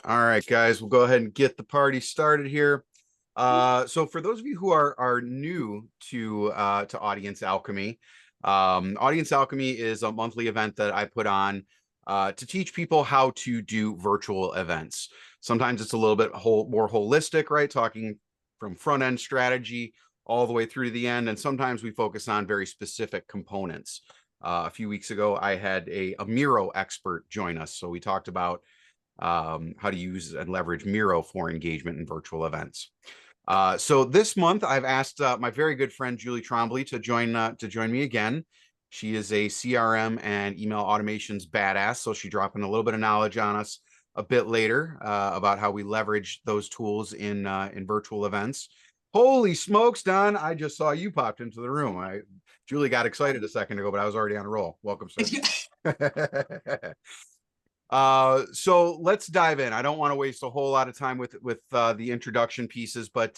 All right, guys, we'll go ahead and get the party started here. So for those of you who are new to Audience Alchemy, Audience Alchemy is a monthly event that I put on to teach people how to do virtual events. Sometimes it's a little bit more holistic, right? Talking from front end strategy all the way through to the end, and sometimes we focus on very specific components. A few weeks ago, I had a Miro expert join us, so we talked about how to use and leverage Miro for engagement in virtual events. So this month, I've asked my very good friend Julie Trombley to join me again. She is a CRM and email automations badass, so she's dropping a little bit of knowledge on us a bit later about how we leverage those tools in virtual events. Holy smokes, Don! I just saw you popped into the room. Julie got excited a second ago, but I was already on a roll. Welcome, sir. So let's dive in. I don't want to waste a whole lot of time with the introduction pieces, but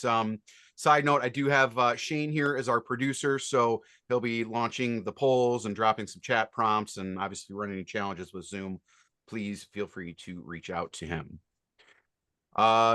side note, I do have Shane here as our producer, so he'll be launching the polls and dropping some chat prompts, and obviously run any challenges with Zoom, please feel free to reach out to him.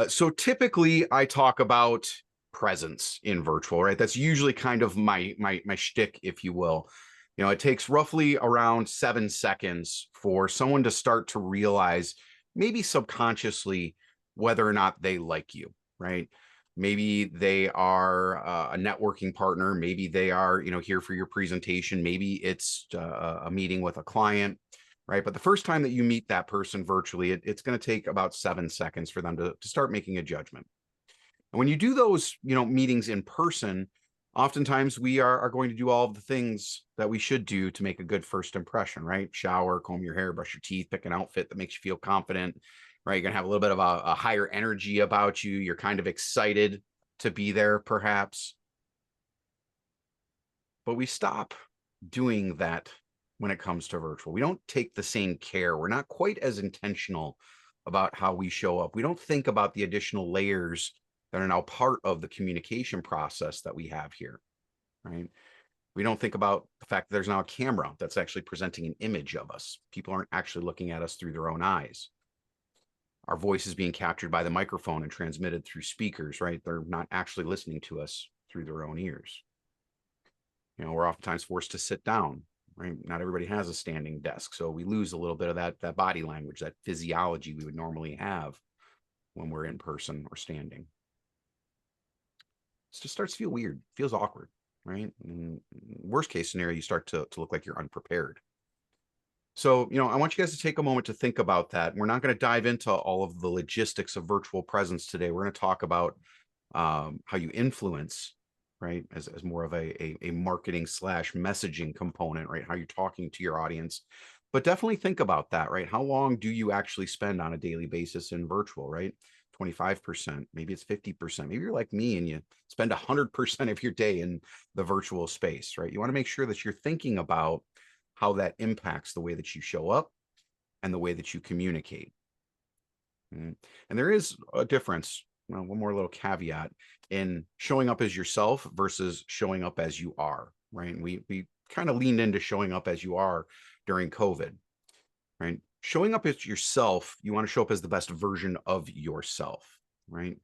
So typically I talk about presence in virtual, right? That's usually kind of my shtick, if you will. You know, it takes roughly around 7 seconds for someone to start to realize, maybe subconsciously, whether or not they like you, right? Maybe they are a networking partner. Maybe they are, here for your presentation. Maybe it's a meeting with a client, right? But the first time that you meet that person virtually, it's going to take about 7 seconds for them to start making a judgment. And when you do those, meetings in person, oftentimes we are going to do all of the things that we should do to make a good first impression, right? Shower, comb your hair, brush your teeth, pick an outfit that makes you feel confident, right? You're going to have a little bit of a higher energy about you. You're kind of excited to be there, perhaps. But we stop doing that when it comes to virtual. We don't take the same care. We're not quite as intentional about how we show up. We don't think about the additional layers that are now part of the communication process that we have here, right? We don't think about the fact that there's now a camera that's actually presenting an image of us. People aren't actually looking at us through their own eyes. Our voice is being captured by the microphone and transmitted through speakers, right? They're not actually listening to us through their own ears. We're oftentimes forced to sit down, right? Not everybody has a standing desk, so we lose a little bit of that body language, that physiology we would normally have when we're in person or standing. It just starts to feel weird, feels awkward, right? And worst case scenario, you start to look like you're unprepared. So, I want you guys to take a moment to think about that. We're not going to dive into all of the logistics of virtual presence today. We're going to talk about how you influence, right, as more of a marketing / messaging component, right? How you're talking to your audience. But definitely think about that, right? How long do you actually spend on a daily basis in virtual, right? 25%, maybe it's 50%. Maybe you're like me and you spend 100% of your day in the virtual space, right? You want to make sure that you're thinking about how that impacts the way that you show up and the way that you communicate. And there is a difference, one more little caveat, in showing up as yourself versus showing up as you are, right? And we kind of leaned into showing up as you are during COVID, right? Showing up as yourself, you want to show up as the best version of yourself, right?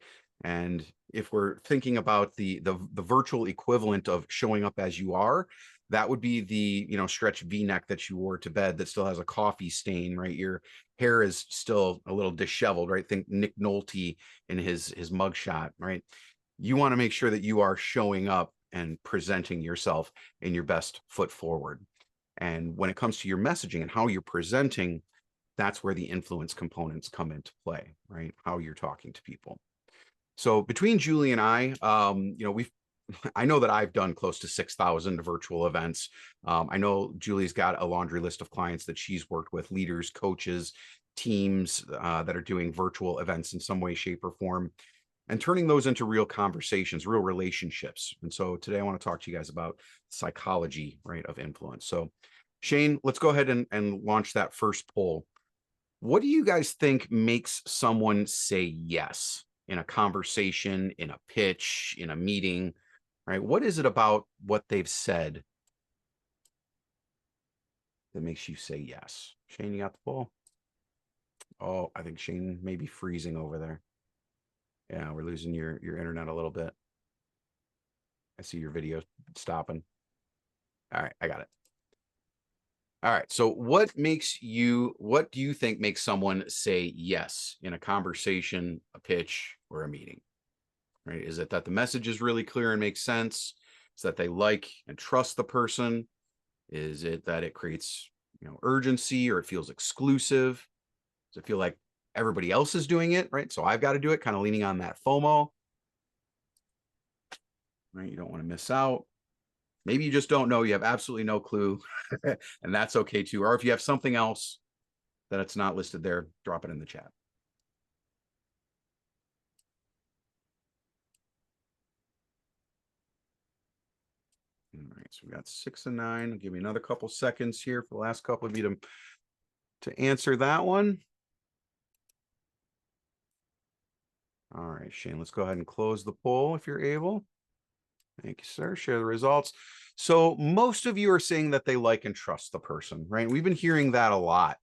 And if we're thinking about the virtual equivalent of showing up as you are, that would be the stretch V-neck that you wore to bed that still has a coffee stain, right? Your hair is still a little disheveled, right? Think Nick Nolte in his mugshot, right? You want to make sure that you are showing up and presenting yourself in your best foot forward. And when it comes to your messaging and how you're presenting, that's where the influence components come into play, right? How you're talking to people. So between Julie and I, I know that I've done close to 6,000 virtual events. I know Julie's got a laundry list of clients that she's worked with, leaders, coaches, teams that are doing virtual events in some way, shape, or form, and turning those into real conversations, real relationships. And so today I want to talk to you guys about psychology, right, of influence. So Shane, let's go ahead and launch that first poll. What do you guys think makes someone say yes in a conversation, in a pitch, in a meeting, right? What is it about what they've said that makes you say yes? Shane, you got the poll? Oh, I think Shane may be freezing over there. Yeah, we're losing your internet a little bit. I see your video stopping. All right, I got it. All right. So what do you think makes someone say yes in a conversation, a pitch, or a meeting? Right? Is it that the message is really clear and makes sense? Is that they like and trust the person? Is it that it creates, urgency, or it feels exclusive? Does it feel like everybody else is doing it, right? So I've got to do it, kind of leaning on that FOMO, right? You don't want to miss out. Maybe you just don't know. You have absolutely no clue, and that's okay too. Or if you have something else that it's not listed there, drop it in the chat. All right, so we got 6 and 9. I'll give me another couple seconds here for the last couple of you to answer that one. All right, Shane, let's go ahead and close the poll if you're able. Thank you, sir. Share the results. So most of you are saying that they like and trust the person, right? We've been hearing that a lot.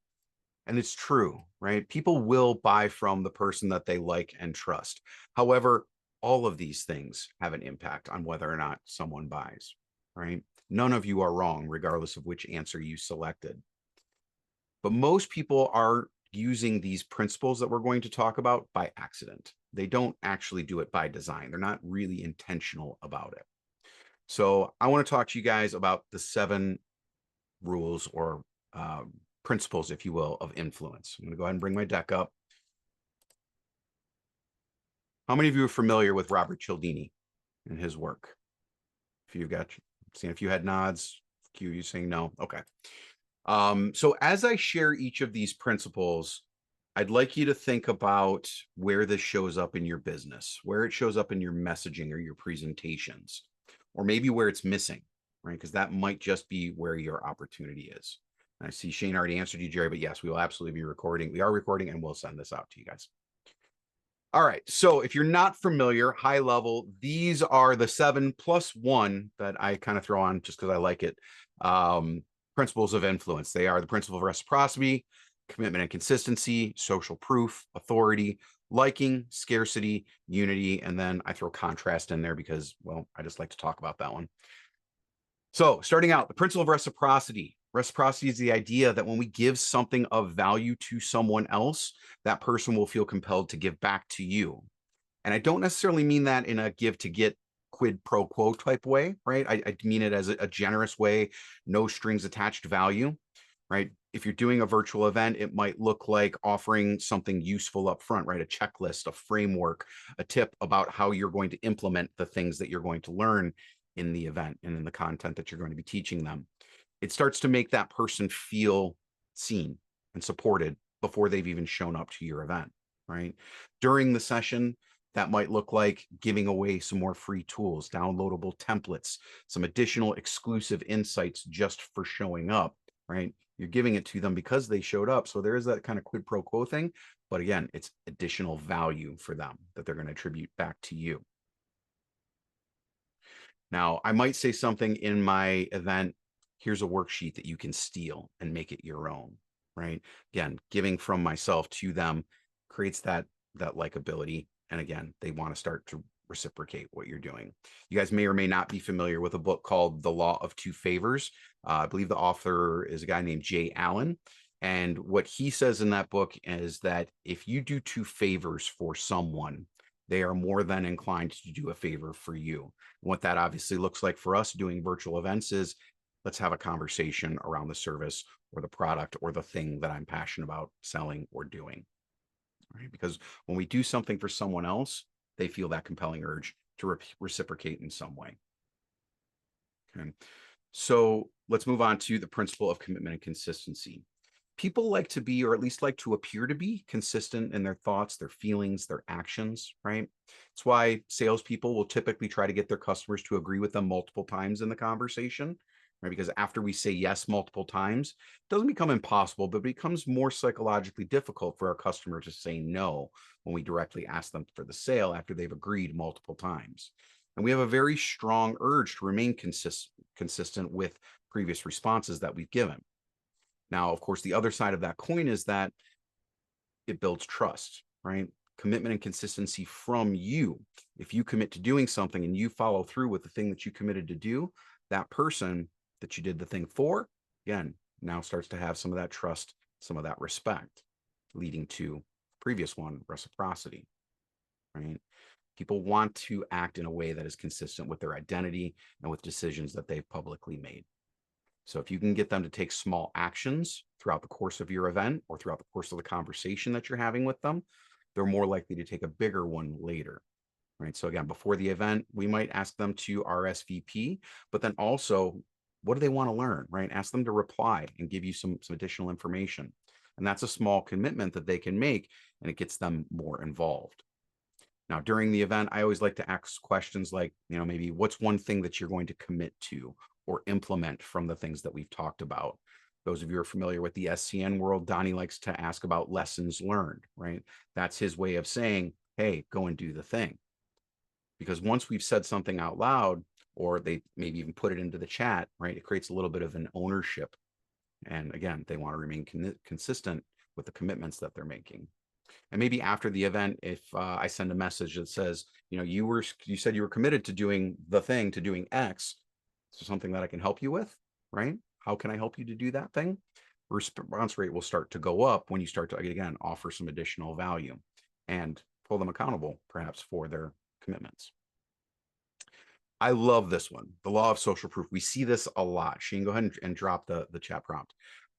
And it's true, right? People will buy from the person that they like and trust. However, all of these things have an impact on whether or not someone buys, right? None of you are wrong, regardless of which answer you selected. But most people are using these principles that we're going to talk about by accident. They don't actually do it by design. They're not really intentional about it. So I want to talk to you guys about the 7 rules or principles, if you will, of influence. I'm going to go ahead and bring my deck up. How many of you are familiar with Robert Cialdini and his work? If you've got, seeing if you had nods, Q, you saying no. Okay. So as I share each of these principles, I'd like you to think about where this shows up in your business, where it shows up in your messaging or your presentations, or maybe where it's missing, right? Because that might just be where your opportunity is. And I see Shane already answered you, Jerry, but yes, we will absolutely be recording. We are recording, and we'll send this out to you guys. All right. So if you're not familiar, high level, these are the 7 plus 1 that I kind of throw on just because I like it. Principles of influence. They are the principle of reciprocity, commitment and consistency, social proof, authority, liking, scarcity, unity, and then I throw contrast in there because, well, I just like to talk about that one. So starting out, the principle of reciprocity. Reciprocity is the idea that when we give something of value to someone else, that person will feel compelled to give back to you. And I don't necessarily mean that in a give to get quid pro quo type way, right? I mean it as a generous way, no strings attached value, right? If you're doing a virtual event, it might look like offering something useful up front, right? A checklist, a framework, a tip about how you're going to implement the things that you're going to learn in the event and in the content that you're going to be teaching them. It starts to make that person feel seen and supported before they've even shown up to your event, right? During the session, that might look like giving away some more free tools, downloadable templates, some additional exclusive insights just for showing up, right? You're giving it to them because they showed up. So there is that kind of quid pro quo thing. But again, it's additional value for them that they're going to attribute back to you. Now, I might say something in my event. Here's a worksheet that you can steal and make it your own, right? Again, giving from myself to them creates that likability. And again, they want to start to reciprocate what you're doing. You guys may or may not be familiar with a book called The Law of Two Favors. I believe the author is a guy named Jay Allen. And what he says in that book is that if you do 2 favors for someone, they are more than inclined to do a favor for you. What that obviously looks like for us doing virtual events is let's have a conversation around the service or the product or the thing that I'm passionate about selling or doing. Right? Because when we do something for someone else, they feel that compelling urge to reciprocate in some way. Okay. So let's move on to the principle of commitment and consistency. People like to be, or at least like to appear to be, consistent in their thoughts, their feelings, their actions, right? That's why salespeople will typically try to get their customers to agree with them multiple times in the conversation, right? Because after we say yes multiple times, it doesn't become impossible, but it becomes more psychologically difficult for our customer to say no when we directly ask them for the sale after they've agreed multiple times. And we have a very strong urge to remain consistent with previous responses that we've given. Now, of course, the other side of that coin is that it builds trust, right? Commitment and consistency from you. If you commit to doing something and you follow through with the thing that you committed to do, that person that you did the thing for, again, now starts to have some of that trust, some of that respect, leading to previous one, reciprocity, right? People want to act in a way that is consistent with their identity and with decisions that they've publicly made. So if you can get them to take small actions throughout the course of your event or throughout the course of the conversation that you're having with them, they're more likely to take a bigger one later, right? So again, before the event, we might ask them to RSVP, but then also, what do they want to learn, right? Ask them to reply and give you some additional information. And that's a small commitment that they can make, and it gets them more involved. Now, during the event, I always like to ask questions like, maybe what's one thing that you're going to commit to or implement from the things that we've talked about? Those of you who are familiar with the SCN world, Donnie likes to ask about lessons learned, right? That's his way of saying, hey, go and do the thing. Because once we've said something out loud, or they maybe even put it into the chat, right, it creates a little bit of an ownership. And again, they want to remain consistent with the commitments that they're making. And maybe after the event, if I send a message that says, you said you were committed to doing the thing, to doing X, so something that I can help you with, right? How can I help you to do that thing? Response rate will start to go up when you start to, again, offer some additional value and pull them accountable, perhaps, for their commitments. I love this one, the law of social proof. We see this a lot. Shane, go ahead and drop the chat prompt.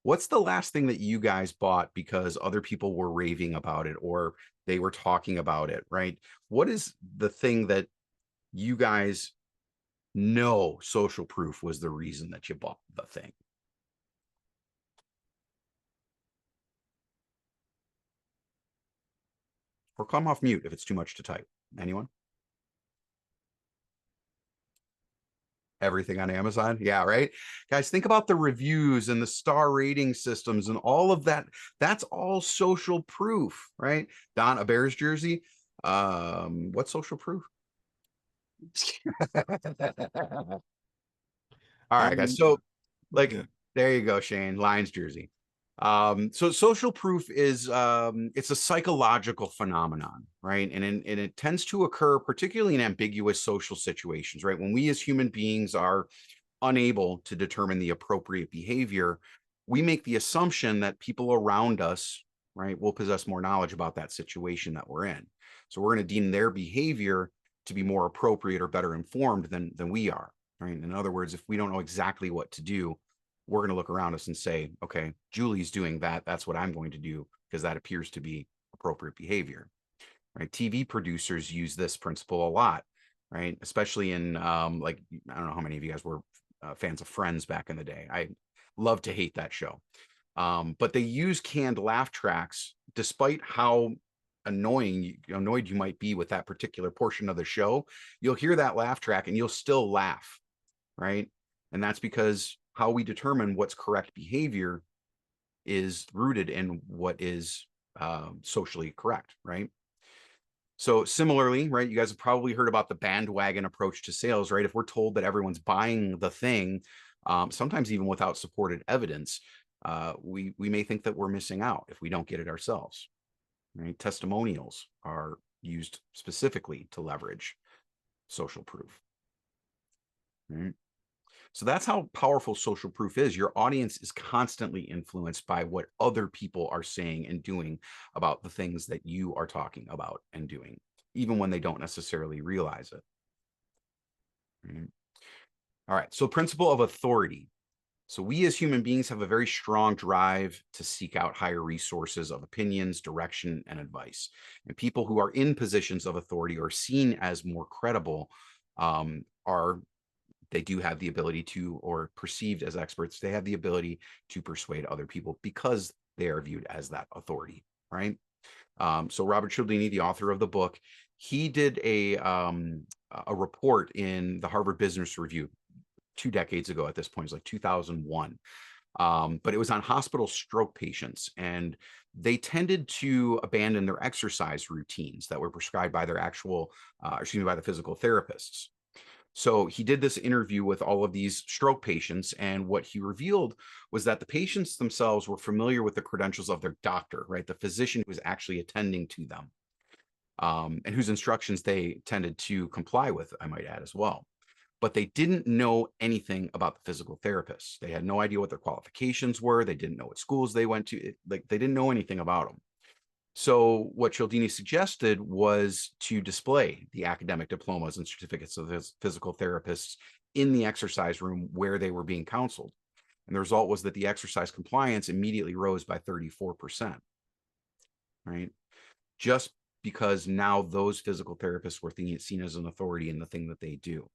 What's the last thing that you guys bought because other people were raving about it or they were talking about it, right? What is the thing that you guys know social proof was the reason that you bought the thing? Or come off mute if it's too much to type. Anyone? Everything on Amazon. Yeah, right. Guys, think about the reviews and the star rating systems and all of that. That's all social proof, right? Don, a Bears jersey. What's social proof? All right, guys. So Yeah. there you go, Shane. Lions jersey. So social proof is it's a psychological phenomenon, right? And it tends to occur particularly in ambiguous social situations, right? When we as human beings are unable to determine the appropriate behavior, we make the assumption that people around us, right, will possess more knowledge about that situation that we're in. So we're going to deem their behavior to be more appropriate or better informed than we are, right? In other words, if we don't know exactly what to do, we're going to look around us and say, okay, Julie's doing that. That's what I'm going to do because that appears to be appropriate behavior, right? TV producers use this principle a lot, right? Especially in like, I don't know how many of you guys were fans of Friends back in the day. I love to hate that show. But they use canned laugh tracks, despite how annoyed you might be with that particular portion of the show. You'll hear that laugh track and you'll still laugh, right? And that's because how we determine what's correct behavior is rooted in what is socially correct, right? So similarly, right, you guys have probably heard about the bandwagon approach to sales, right? If we're told that everyone's buying the thing, sometimes even without supported evidence, we may think that we're missing out if we don't get it ourselves, right? Testimonials are used specifically to leverage social proof, right? So that's how powerful social proof is. Your audience is constantly influenced by what other people are saying and doing about the things that you are talking about and doing, even when they don't necessarily realize it. Right? All right. So principle of authority. So we as human beings have a very strong drive to seek out higher resources of opinions, direction, and advice. And people who are in positions of authority or seen as more credible they do have the ability to, or perceived as experts, they have the ability to persuade other people because they are viewed as that authority, right? So Robert Cialdini, the author of the book, he did a report in the Harvard Business Review 2 decades ago at this point. It's like 2001. But it was on hospital stroke patients, and they tended to abandon their exercise routines that were prescribed by their by the physical therapists. So he did this interview with all of these stroke patients, and what he revealed was that the patients themselves were familiar with the credentials of their doctor, right? The physician who was actually attending to them, and whose instructions they tended to comply with, I might add as well. But they didn't know anything about the physical therapists. They had no idea what their qualifications were. They didn't know what schools they went to. Like, they didn't know anything about them. So what Cialdini suggested was to display the academic diplomas and certificates of the physical therapists in the exercise room where they were being counseled. And the result was that the exercise compliance immediately rose by 34%, right? Just because now those physical therapists were seen as an authority in the thing that they do.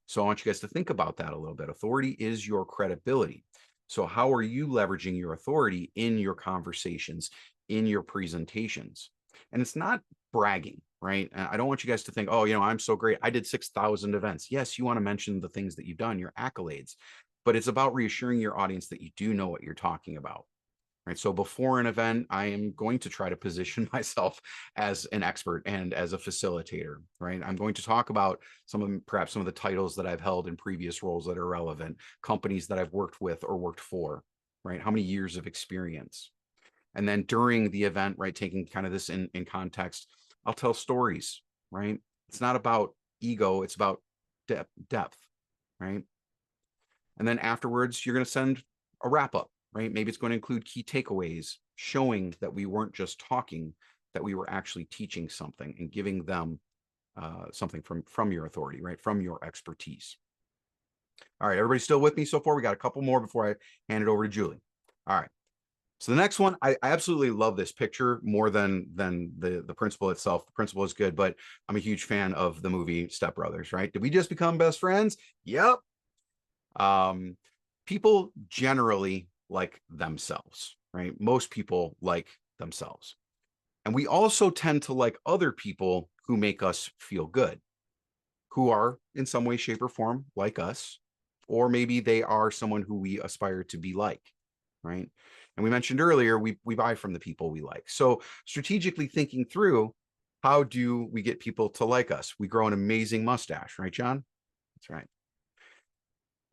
So I want you guys to think about that a little bit. Authority is your credibility. So how are you leveraging your authority in your conversations, in your presentations? And it's not bragging, right? I don't want you guys to think, oh, I'm so great. I did 6,000 events. Yes, you want to mention the things that you've done, your accolades, but it's about reassuring your audience that you do know what you're talking about. Right. So before an event, I am going to try to position myself as an expert and as a facilitator, right? I'm going to talk about perhaps some of the titles that I've held in previous roles that are relevant, companies that I've worked with or worked for, right? How many years of experience? And then during the event, right, taking kind of this in context, I'll tell stories, right? It's not about ego, it's about depth, right? And then afterwards, you're going to send a wrap up, right? Maybe it's going to include key takeaways, showing that we weren't just talking, that we were actually teaching something and giving them something from your authority, right? From your expertise. All right, everybody still with me so far? We got a couple more before I hand it over to Julie. All right. So the next one, I absolutely love this picture more than the principal itself. The principal is good, but I'm a huge fan of the movie Step Brothers, right? Did we just become best friends? Yep. People generally like themselves, right? Most people like themselves. And we also tend to like other people who make us feel good, who are in some way, shape, or form like us, or maybe they are someone who we aspire to be like, right? And we mentioned earlier, we buy from the people we like. So strategically thinking through, how do we get people to like us? We grow an amazing mustache, right, John? That's right.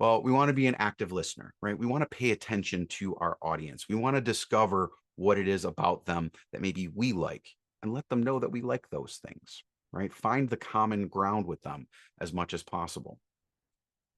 Well, we want to be an active listener, right? We want to pay attention to our audience. We want to discover what it is about them that maybe we like and let them know that we like those things, right? Find the common ground with them as much as possible,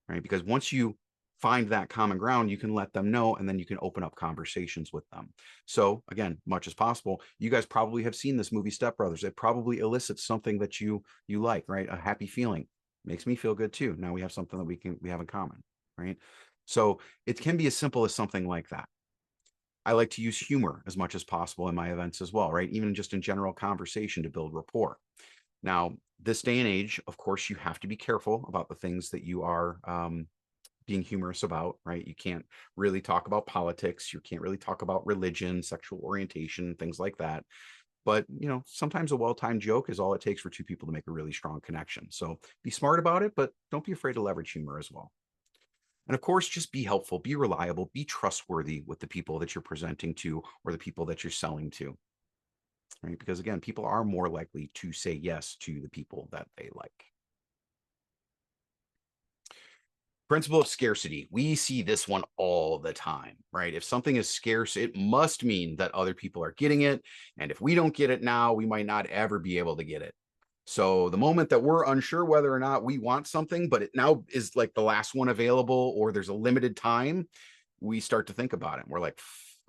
right? Because once you find that common ground, you can let them know, and then you can open up conversations with them. So again, much as possible, you guys probably have seen this movie Step Brothers. It probably elicits something that you like, right? A happy feeling. Makes me feel good too. Now we have something that we have in common, right? So it can be as simple as something like that. I like to use humor as much as possible in my events as well, right? Even just in general conversation to build rapport. Now, this day and age, of course, you have to be careful about the things that you are being humorous about, right? You can't really talk about politics. You can't really talk about religion, sexual orientation, things like that. But, sometimes a well-timed joke is all it takes for two people to make a really strong connection. So be smart about it, but don't be afraid to leverage humor as well. And of course, just be helpful, be reliable, be trustworthy with the people that you're presenting to or the people that you're selling to, right? Because again, people are more likely to say yes to the people that they like. Principle of scarcity. We see this one all the time, right? If something is scarce, it must mean that other people are getting it. And if we don't get it now, we might not ever be able to get it. So the moment that we're unsure whether or not we want something, but it now is like the last one available or there's a limited time, we start to think about it. We're like,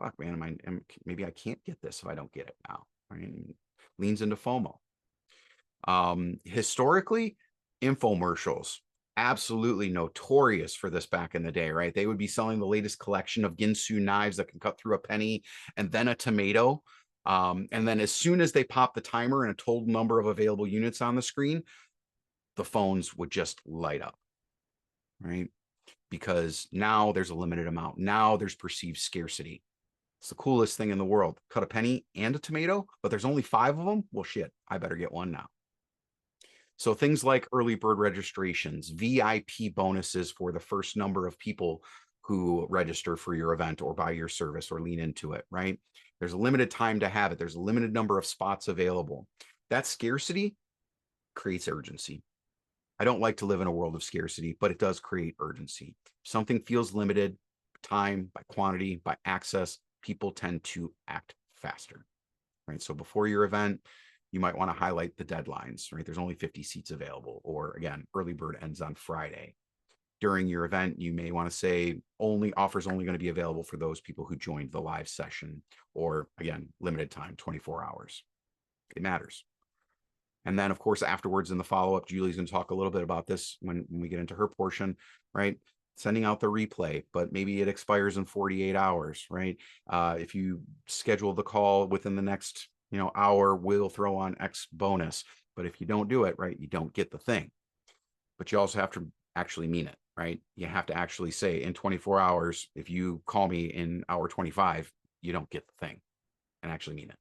fuck, man, maybe I can't get this if I don't get it now, right? Leans into FOMO. Historically, infomercials, absolutely notorious for this back in the day, right? They would be selling the latest collection of Ginsu knives that can cut through a penny and then a tomato. And then as soon as they pop the timer and a total number of available units on the screen, the phones would just light up, right? Because now there's a limited amount. Now there's perceived scarcity. It's the coolest thing in the world. Cut a penny and a tomato, but there's only 5 of them. Well, shit, I better get one now. So things like early bird registrations, VIP bonuses for the first number of people who register for your event or buy your service or lean into it, right? There's a limited time to have it. There's a limited number of spots available. That scarcity creates urgency. I don't like to live in a world of scarcity, but it does create urgency. Something feels limited, time, by quantity, by access, people tend to act faster, right? So before your event, you might want to highlight the deadlines, right? There's only 50 seats available, or again, early bird ends on Friday. During your event, you may want to say offers only going to be available for those people who joined the live session, or again, limited time, 24 hours. It matters. And then, of course, afterwards in the follow-up, Julie's going to talk a little bit about this when we get into her portion, right? Sending out the replay, but maybe it expires in 48 hours, right? If you schedule the call within the next, hour, we'll throw on X bonus. But if you don't do it, right, you don't get the thing. But you also have to actually mean it, right? You have to actually say in 24 hours, if you call me in hour 25, you don't get the thing, and actually mean it.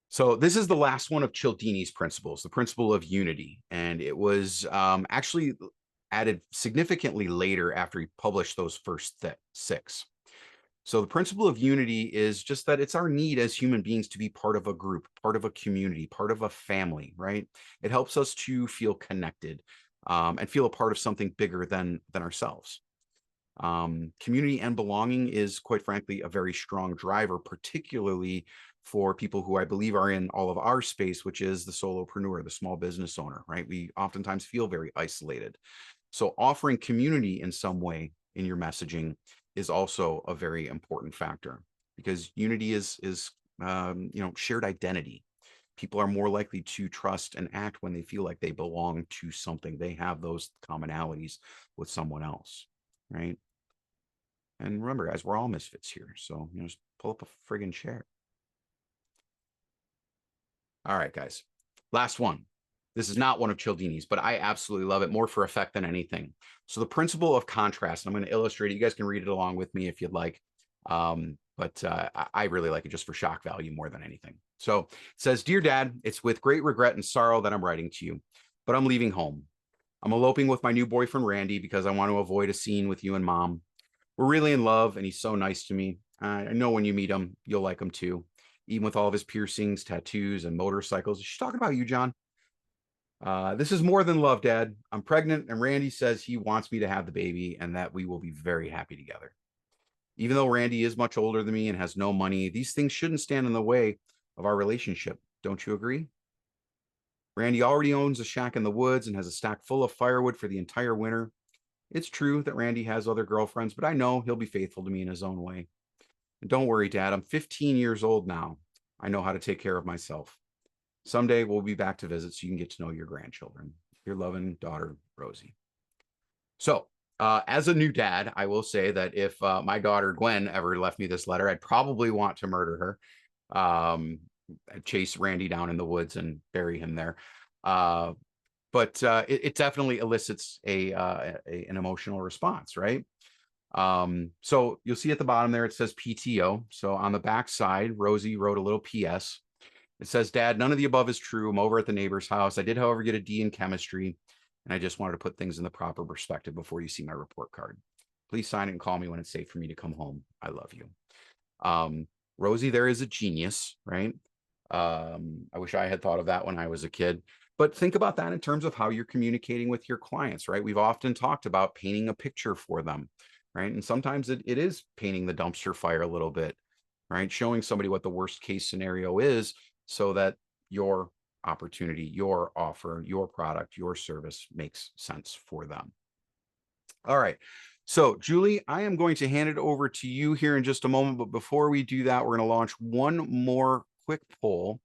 So this is the last one of Cialdini's principles, the principle of unity. And it was actually added significantly later after he published those first six. So the principle of unity is just that it's our need as human beings to be part of a group, part of a community, part of a family, right? It helps us to feel connected and feel a part of something bigger than ourselves. Community and belonging is, quite frankly, a very strong driver, particularly for people who I believe are in all of our space, which is the solopreneur, the small business owner, right? We oftentimes feel very isolated. So offering community in some way in your messaging is also a very important factor, because unity is shared identity. People are more likely to trust and act when they feel like they belong to something. They have those commonalities with someone else, right? And remember, guys, we're all misfits here. So, just pull up a friggin' chair. All right, guys. Last one. This is not one of Cialdini's, but I absolutely love it, more for effect than anything. So the principle of contrast, I'm going to illustrate it. You guys can read it along with me if you'd like. But I really like it just for shock value more than anything. So it says, "Dear Dad, it's with great regret and sorrow that I'm writing to you, but I'm leaving home. I'm eloping with my new boyfriend, Randy, because I want to avoid a scene with you and Mom. We're really in love, and he's so nice to me. I know when you meet him, you'll like him too, even with all of his piercings, tattoos, and motorcycles." She's talking about you, John. "This is more than love, Dad. I'm pregnant, and Randy says he wants me to have the baby and that we will be very happy together. Even though Randy is much older than me and has no money, these things shouldn't stand in the way of our relationship. Don't you agree? Randy already owns a shack in the woods and has a stack full of firewood for the entire winter. It's true that Randy has other girlfriends, but I know he'll be faithful to me in his own way. And don't worry, Dad, I'm 15 years old now. I know how to take care of myself. Someday we'll be back to visit so you can get to know your grandchildren. Your loving daughter, Rosie." So, as a new dad, I will say that if my daughter Gwen ever left me this letter, I'd probably want to murder her, chase Randy down in the woods and bury him there. But it definitely elicits an emotional response, right? So you'll see at the bottom there, it says PTO. So on the back side, Rosie wrote a little PS. It says, "Dad, none of the above is true. I'm over at the neighbor's house. I did, however, get a D in chemistry, and I just wanted to put things in the proper perspective before you see my report card. Please sign it and call me when it's safe for me to come home. I love you." Rosie there is a genius, right? I wish I had thought of that when I was a kid. But think about that in terms of how you're communicating with your clients, right? We've often talked about painting a picture for them, right? And sometimes it is painting the dumpster fire a little bit, right? Showing somebody what the worst case scenario is so that your opportunity, your offer, your product, your service makes sense for them. All right. So, Julie, I am going to hand it over to you here in just a moment. But before we do that, we're going to launch one more quick poll.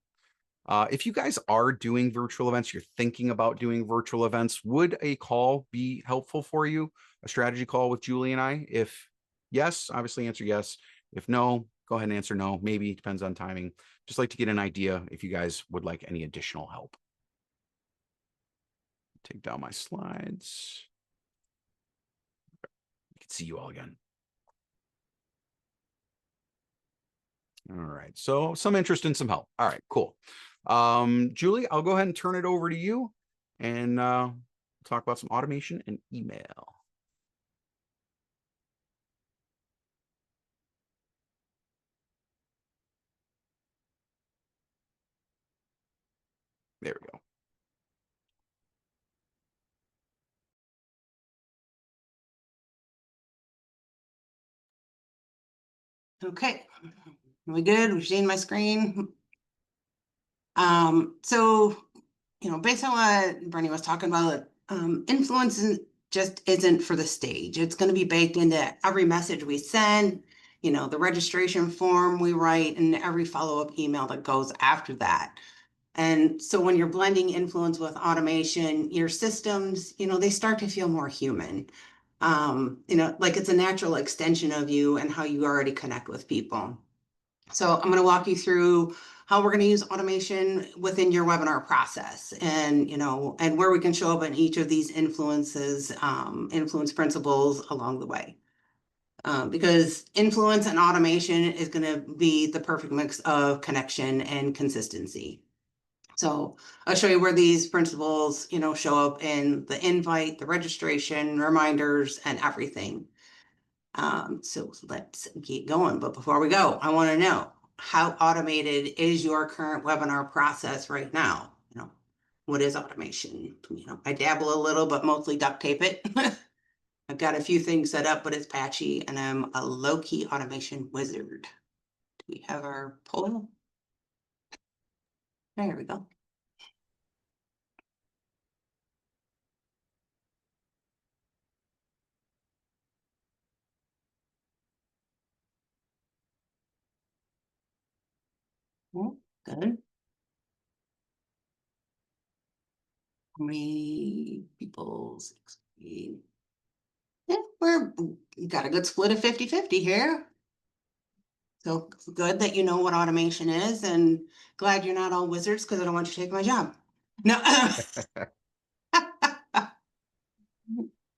If you guys are doing virtual events, you're thinking about doing virtual events, would a call be helpful for you? A strategy call with Julie and I? If yes, obviously answer yes. If no, go ahead and answer no. Maybe, depends on timing. Just like to get an idea if you guys would like any additional help. Take down my slides. You can see you all again. All right, so some interest and some help. All right, cool. Julie, I'll go ahead and turn it over to you and talk about some automation and email. There we go. Okay, are we good? We've seen my screen. So, based on what Bernie was talking about, influence just isn't for the stage. It's going to be baked into every message we send, the registration form we write, and every follow-up email that goes after that. And so when you're blending influence with automation, your systems, they start to feel more human. Like it's a natural extension of you and how you already connect with people. So I'm going to walk you through how we're going to use automation within your webinar process and where we can show up in each of these influence principles along the way. Because influence and automation is going to be the perfect mix of connection and consistency. So I'll show you where these principles, show up in the invite, the registration, reminders, and everything. So let's get going. But before we go, I want to know, how automated is your current webinar process right now? What is automation? I dabble a little, but mostly duct tape it. I've got a few things set up, but it's patchy, and I'm a low-key automation wizard. Do we have our poll? There we go. Good. How many people? 16. Yeah, we got a good split of 50-50 here. So good that you know what automation is, and glad you're not all wizards because I don't want you to take my job. No.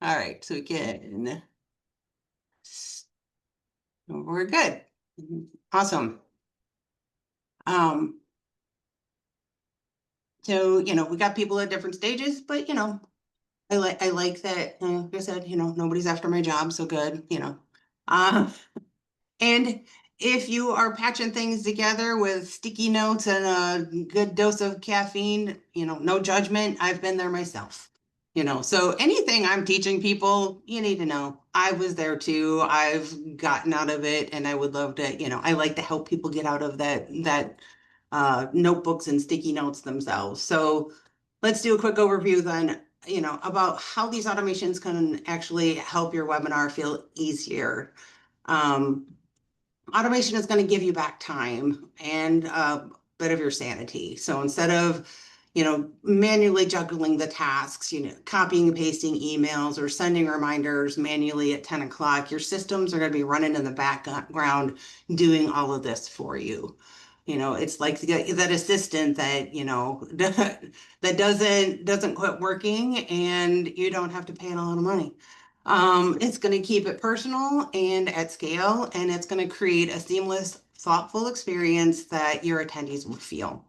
All right, so again, we're good. Awesome. So we got people at different stages, but I like that. Like I said, nobody's after my job, so good. And if you are patching things together with sticky notes and a good dose of caffeine, no judgment. I've been there myself. So anything I'm teaching people, you need to know. I was there too. I've gotten out of it, and I would love to, I like to help people get out of that notebooks and sticky notes themselves. So let's do a quick overview then, about how these automations can actually help your webinar feel easier. Automation is going to give you back time and a bit of your sanity. So instead of, manually juggling the tasks, copying and pasting emails or sending reminders manually at 10 o'clock, your systems are going to be running in the background doing all of this for you. It's like that assistant that, that doesn't quit working, and you don't have to pay it a lot of money. It's going to keep it personal and at scale, and it's going to create a seamless, thoughtful experience that your attendees will feel.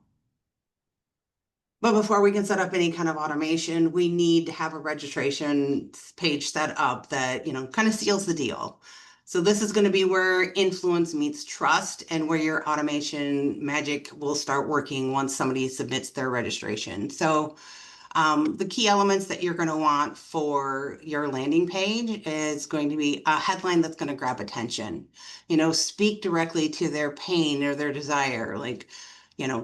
But before we can set up any kind of automation, we need to have a registration page set up that, kind of seals the deal. So this is going to be where influence meets trust, and where your automation magic will start working once somebody submits their registration. So the key elements that you're going to want for your landing page is going to be a headline that's going to grab attention. Speak directly to their pain or their desire. Like,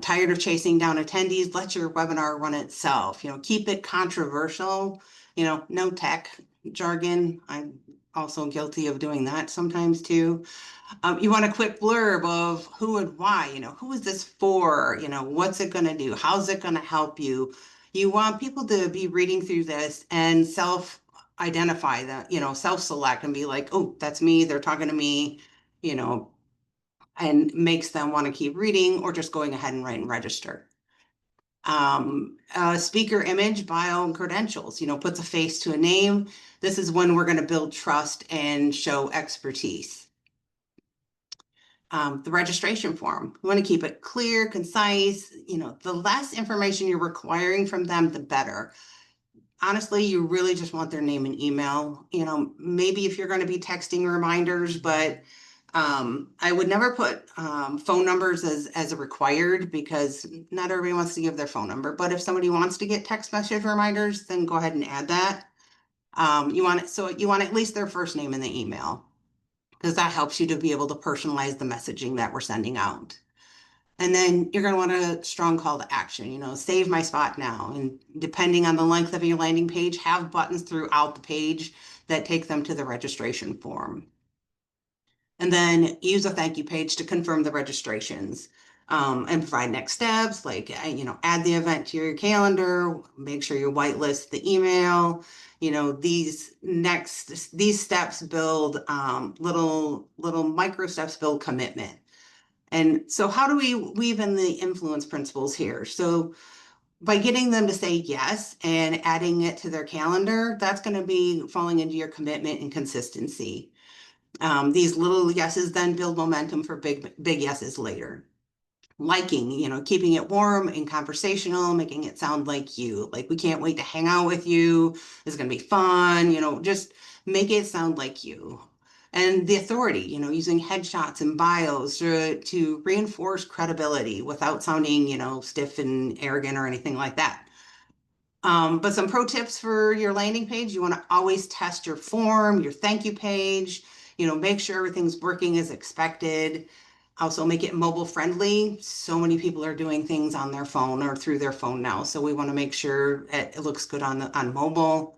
tired of chasing down attendees, let your webinar run itself. Keep it controversial. No tech jargon. I'm also guilty of doing that sometimes too. You want a quick blurb of who and why, who is this for? What's it going to do? How's it going to help you? You want people to be reading through this and self-identify that, self-select and be like, oh, that's me. They're talking to me, and makes them want to keep reading or just going ahead and write and register. Speaker image, bio, and credentials, puts a face to a name. This is when we're going to build trust and show expertise. The registration form. We want to keep it clear, concise. The less information you're requiring from them, the better. Honestly, you really just want their name and email. Maybe if you're going to be texting reminders, but I would never put phone numbers as a required, because not everybody wants to give their phone number. But if somebody wants to get text message reminders, then go ahead and add that. You want at least their first name in the email. because that helps you to be able to personalize the messaging that we're sending out. And then you're going to want a strong call to action, save my spot now. And depending on the length of your landing page, have buttons throughout the page that take them to the registration form. And then use a thank you page to confirm the registrations, and provide next steps, like, add the event to your calendar, make sure you whitelist the email. These steps build, little micro steps build commitment. And so how do we weave in the influence principles here? So by getting them to say yes and adding it to their calendar, that's going to be falling into your commitment and consistency. These little yeses then build momentum for big yeses later. Liking, keeping it warm and conversational, making it sound like you, like we can't wait to hang out with you. It's going to be fun, just make it sound like you. And the authority, using headshots and bios to reinforce credibility without sounding, stiff and arrogant or anything like that. But some pro tips for your landing page: you want to always test your form, your thank you page, make sure everything's working as expected. Also make it mobile friendly. So many people are doing things on their phone or through their phone now. So we want to make sure it looks good on mobile.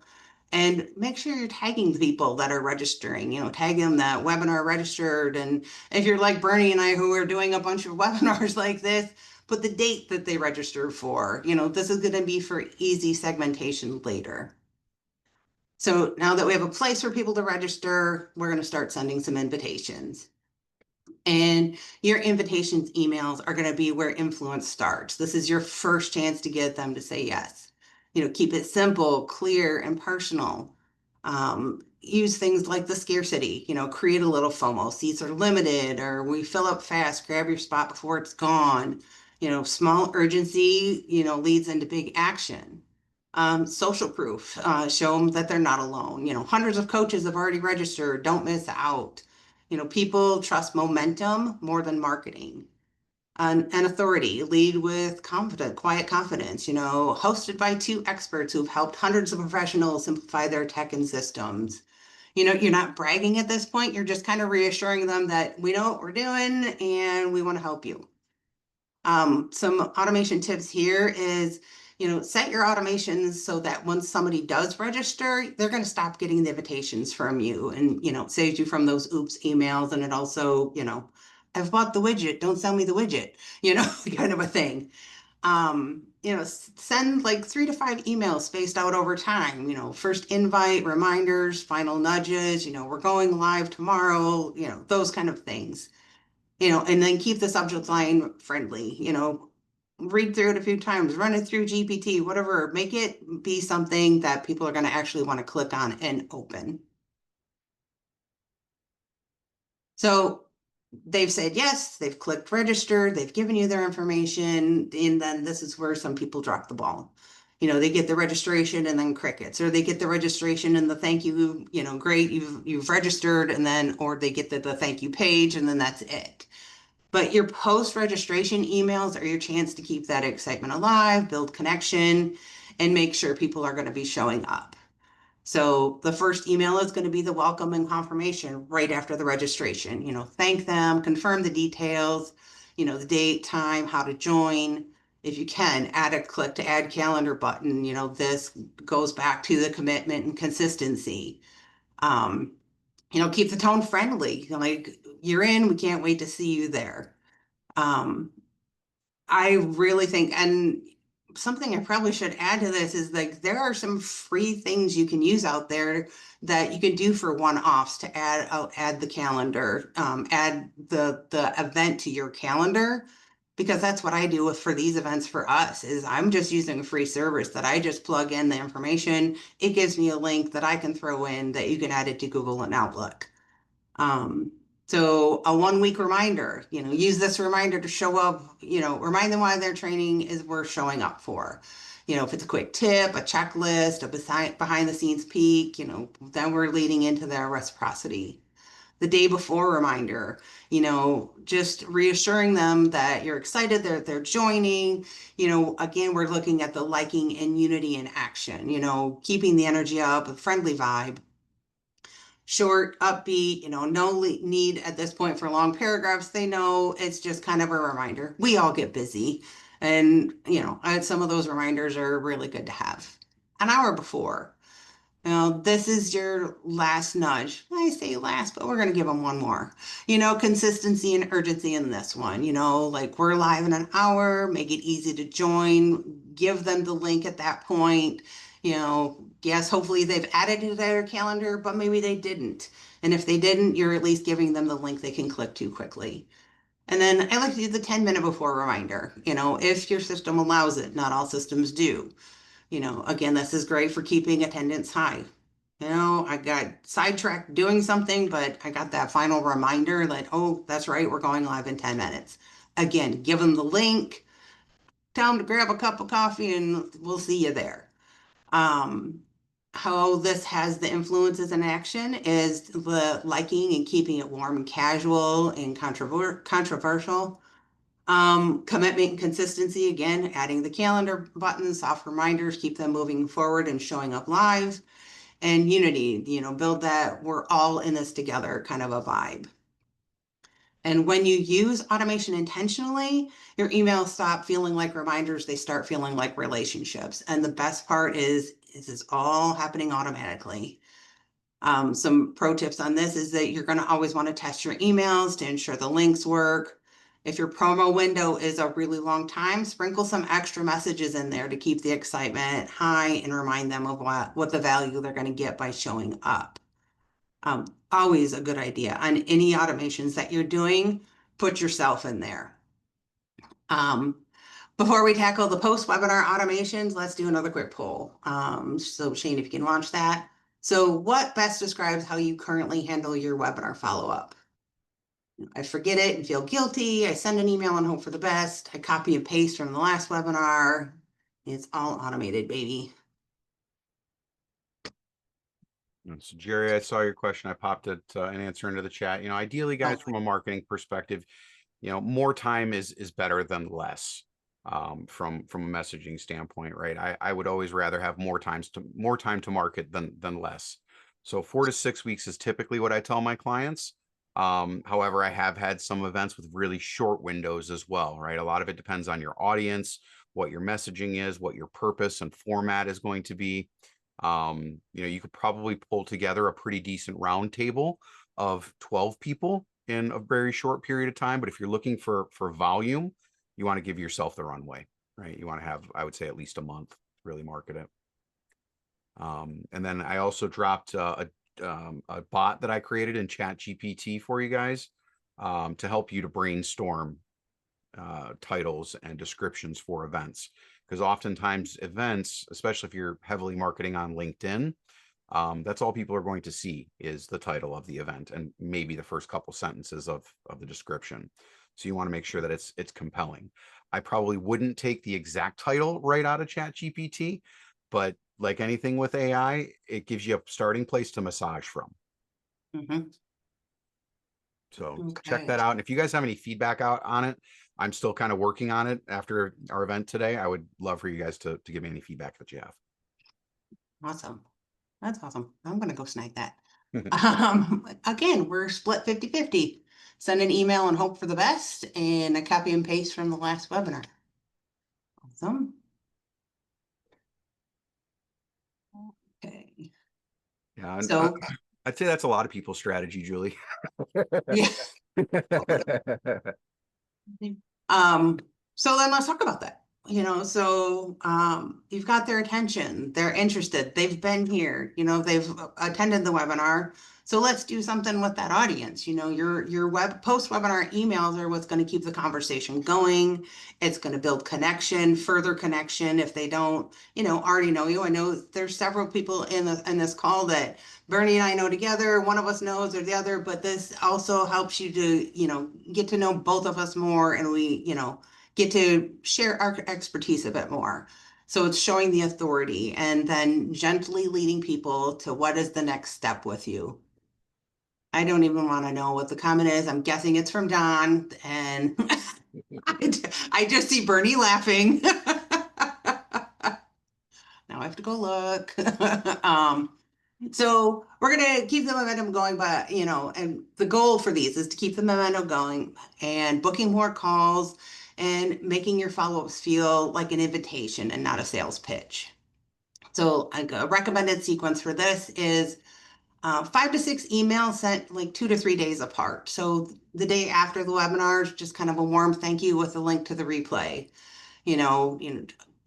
And make sure you're tagging the people that are registering, tag them that webinar registered. And if you're like Bernie and I, who are doing a bunch of webinars like this, put the date that they registered for. This is going to be for easy segmentation later. So now that we have a place for people to register, we're going to start sending some invitations. And your invitations emails are going to be where influence starts. This is your first chance to get them to say yes. Keep it simple, clear, and personal. Use things like the scarcity, create a little FOMO. Seats are limited, or we fill up fast, grab your spot before it's gone. Small urgency, leads into big action. Social proof, show them that they're not alone. Hundreds of coaches have already registered. Don't miss out. People trust momentum more than marketing. And authority, lead with quiet confidence, hosted by 2 experts who've helped hundreds of professionals simplify their tech and systems. You're not bragging at this point. You're just kind of reassuring them that we know what we're doing and we want to help you. Some automation tips here is, set your automations so that once somebody does register, they're going to stop getting the invitations from you, and, saves you from those oops emails. And it also, I've bought the widget, don't sell me the widget, kind of a thing. Send like 3 to 5 emails spaced out over time, first invite, reminders, final nudges, we're going live tomorrow, those kind of things. And then keep the subject line friendly, read through it a few times, run it through GPT, whatever, make it be something that people are going to actually want to click on and open. So they've said yes, they've clicked register, they've given you their information, and then this is where some people drop the ball. They get the registration and then crickets, or they get the registration and the thank you, great, you've registered, and then, or they get the thank you page and then that's it. But your post-registration emails are your chance to keep that excitement alive, build connection, and make sure people are going to be showing up. So the first email is going to be the welcome and confirmation right after the registration. Thank them, confirm the details, the date, time, how to join. If you can, add a click to add calendar button. This goes back to the commitment and consistency. Keep the tone friendly. Like, you're in, we can't wait to see you there. I really think, and something I probably should add to this is, like, there are some free things you can use out there that you can do for one-offs to add the calendar, add the event to your calendar, because that's what I do for these events for us. Is I'm just using a free service that I just plug in the information. It gives me a link that I can throw in that you can add it to Google and Outlook. So a 1-week reminder, use this reminder to show up, remind them why their training is worth showing up for. If it's a quick tip, a checklist, a behind the scenes peek, then we're leading into their reciprocity. The day before reminder, just reassuring them that you're excited, they're joining. Again, we're looking at the liking and unity in action, keeping the energy up, a friendly vibe. short, upbeat, no need at this point for long paragraphs. They know it's just kind of a reminder. We all get busy. And, some of those reminders are really good to have an hour before. This is your last nudge. I say last, but we're going to give them one more. Consistency and urgency in this one. Like we're live in an hour, make it easy to join, give them the link at that point. Yes, hopefully they've added it to their calendar, but maybe they didn't. And if they didn't, you're at least giving them the link they can click to quickly. And then I like to do the 10-minute before reminder, if your system allows it. Not all systems do. Again, this is great for keeping attendance high. I got sidetracked doing something, but I got that final reminder that, oh, that's right, we're going live in 10 minutes. Again, give them the link, tell them to grab a cup of coffee, and we'll see you there. How this has the influences in action is the liking and keeping it warm and casual and controversial. Commitment and consistency, again, adding the calendar buttons, soft reminders, keep them moving forward and showing up live. And unity, build that we're all in this together kind of a vibe. And when you use automation intentionally, your emails stop feeling like reminders, they start feeling like relationships. And the best part is this is all happening automatically. Some pro tips on this is that you're going to always want to test your emails to ensure the links work. If your promo window is a really long time, sprinkle some extra messages in there to keep the excitement high and remind them of what the value they're going to get by showing up. Always a good idea. On any automations that you're doing, put yourself in there. Before we tackle the post-webinar automations, let's do another quick poll. So Shane, if you can launch that. So what best describes how you currently handle your webinar follow-up? I forget it and feel guilty. I send an email and hope for the best. I copy and paste from the last webinar. It's all automated, baby. So Jerry, I saw your question. I popped it an answer into the chat. Ideally, guys, from a marketing perspective, more time is better than less. From a messaging standpoint, right? I would always rather have more time to market than less. So 4 to 6 weeks is typically what I tell my clients. However, I have had some events with really short windows as well, right? A lot of it depends on your audience, what your messaging is, what your purpose and format is going to be. You could probably pull together a pretty decent round table of 12 people in a very short period of time. But if you're looking for volume, you want to give yourself the runway, right? You want to have, I would say, at least a month to really market it. And then I also dropped a bot that I created in ChatGPT for you guys to help you to brainstorm titles and descriptions for events. Because oftentimes events, especially if you're heavily marketing on LinkedIn, that's all people are going to see is the title of the event and maybe the first couple sentences of the description. So you want to make sure that it's compelling. I probably wouldn't take the exact title right out of ChatGPT, but like anything with AI, it gives you a starting place to massage from. So check that out. And if you guys have any feedback out on it, I'm still kind of working on it after our event today. I would love for you guys to give me any feedback that you have. Awesome. That's awesome. I'm going to go snag that. Again, we're split 50-50. Send an email and hope for the best, and a copy and paste from the last webinar. Awesome. Okay. Yeah. So I'd say that's a lot of people's strategy, Julie. yeah. So then let's talk about that. So you've got their attention, they're interested, they've been here, they've attended the webinar. So let's do something with that audience. Your post-webinar emails are what's going to keep the conversation going. It's going to build further connection if they don't, already know you. I know there's several people in this call that Bernie and I know together. One of us knows or the other, but this also helps you to, get to know both of us more, and we, get to share our expertise a bit more. So it's showing the authority and then gently leading people to what is the next step with you. I don't even want to know what the comment is. I'm guessing it's from Don, and I just see Bernie laughing. Now I have to go look. So we're going to keep the momentum going, but and the goal for these is to keep the momentum going and booking more calls and making your follow-ups feel like an invitation and not a sales pitch. So a recommended sequence for this is 5 to 6 emails sent like 2 to 3 days apart. So the day after the webinar is just kind of a warm thank you with a link to the replay.